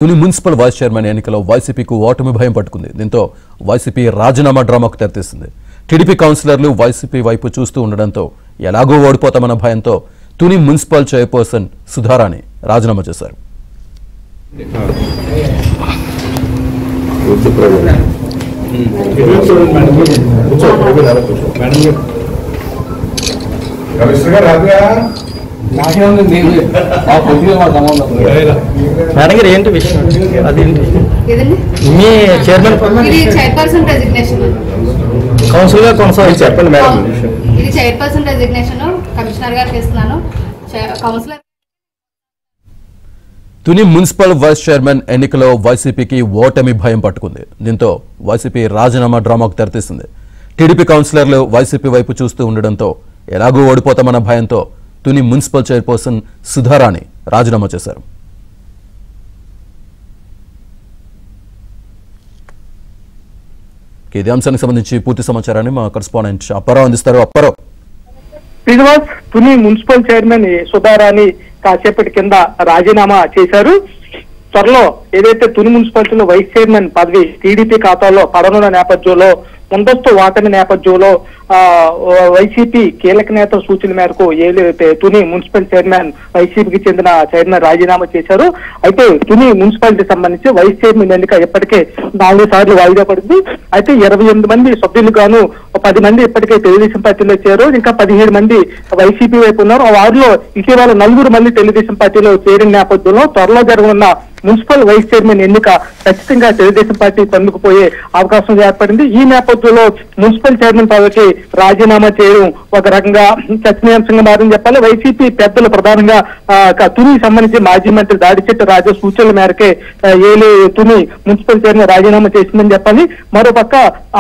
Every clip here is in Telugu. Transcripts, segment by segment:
తుని మున్సిపల్ వైస్ చైర్మన్ ఎన్నికలో వైసీపీకు ఓటమి భయం పట్టుకుంది. దీంతో వైసీపీ రాజీనామా డ్రామాకు తెరతీసింది. టీడీపీ కౌన్సిలర్లు వైసీపీ వైపు చూస్తూ ఉండడంతో ఎలాగో ఓడిపోతామన్న భయంతో తుని మున్సిపల్ చైర్పర్సన్ సుధారాణి రాజీనామా చేశారు. మేడం గారు ఏంటి విషయం అదేంటి మీ చైర్పర్సన్ రెసిగ్నేషన్ కౌన్సిల్ గా కొనసాగి చెప్పండి మేడం. ఇది చైర్పర్సన్ రెసిగ్నేషన్ కమిషనర్ గారికి ఇస్తున్నాను. Councillor Tuni municipal vice chairman ఎన్నికలో వైసీపీకి ఓటమి భయం పట్టుకుంది. దీంతో వైసీపీ రాజీనామా డ్రామాకు తెరతీసింది. టీడీపీ కౌన్సిలర్లు వైసీపీ వైపు చూస్తూ ఉండడంతో ఎలాగూ ఓడిపోతామన్న భయంతో తుని మున్సిపల్ చైర్పర్సన్ సుధారాణి రాజీనామా చేశారు. ఇదే అంశానికి సంబంధించి పూర్తి సమాచారాన్ని మా కరెస్పాండెంట్ అప్పారావు అందిస్తారు. అప్పారావు. శ్రీనివాస్, తుని మున్సిపల్ చైర్మన్ సుధారాణి కాసేపటి కింద రాజీనామా చేశారు. త్వరలో ఏదైతే తుని మున్సిపాలిటీలో వైస్ చైర్మన్ పదవి టీడీపీ ఖాతాలో పడనున్న నేపథ్యంలో ముందస్తు వాటమి నేపథ్యంలో వైసీపీ కీలక నేత సూచన మేరకు తుని మున్సిపల్ చైర్మన్ వైసీపీకి చెందిన చైర్మన్ రాజీనామా చేశారు. అయితే తుని మున్సిపాలిటీ సంబంధించి వైస్ చైర్మన్ ఎన్నిక ఇప్పటికే 4 సార్లు వాయిదా పడింది. అయితే 28 మంది సభ్యులు గాను 10 మంది ఇప్పటికే తెలుగుదేశం పార్టీలో చేరారు. ఇంకా 17 మంది వైసీపీ వైపు ఉన్నారు. వారిలో ఇటీవల 4 మంది తెలుగుదేశం పార్టీలో చేరిన నేపథ్యంలో త్వరలో జరగనున్న మున్సిపల్ వైస్ చైర్మన్ ఎన్నిక ఖచ్చితంగా తెలుగుదేశం పార్టీ పన్నుకుపోయే అవకాశం ఏర్పడింది. ఈ నేపథ్యంలో మున్సిపల్ చైర్మన్ పదవికి రాజీనామా చేయడం ఒక రకంగా చర్చనీయాంశంగా మారింది చెప్పాలి. వైసీపీ పెద్దలు ప్రధానంగా తునికి సంబంధించి మాజీ మంత్రి దాడిచెట్టు రాజా సూచనల మేరకే తుని మున్సిపల్ చైర్మన్ రాజీనామా చేసిందని చెప్పాలి. మరోపక్క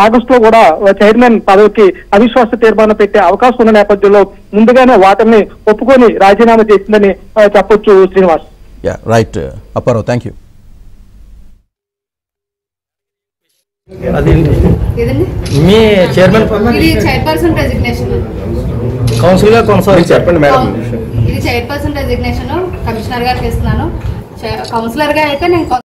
ఆగస్టులో కూడా చైర్మన్ పదవికి అవిశ్వాస తీర్మానం పెట్టే అవకాశం ఉన్న నేపథ్యంలో ముందుగానే వాటిని ఒప్పుకొని రాజీనామా చేసిందని చెప్పొచ్చు. Srinivas. Right Apparao, thank you. అదేంటి మీ చైర్మన్ ఇది చైర్పర్సన్ రెసిగ్నేషన్ కౌన్సిల్ గా కొనసాగి చెప్పండి మేడం. ఇది చైర్పర్సన్ రెసిగ్నేషన్ కమిషనర్ గారికి ఇస్తున్నాను. కౌన్సిలర్ గా అయితే నేను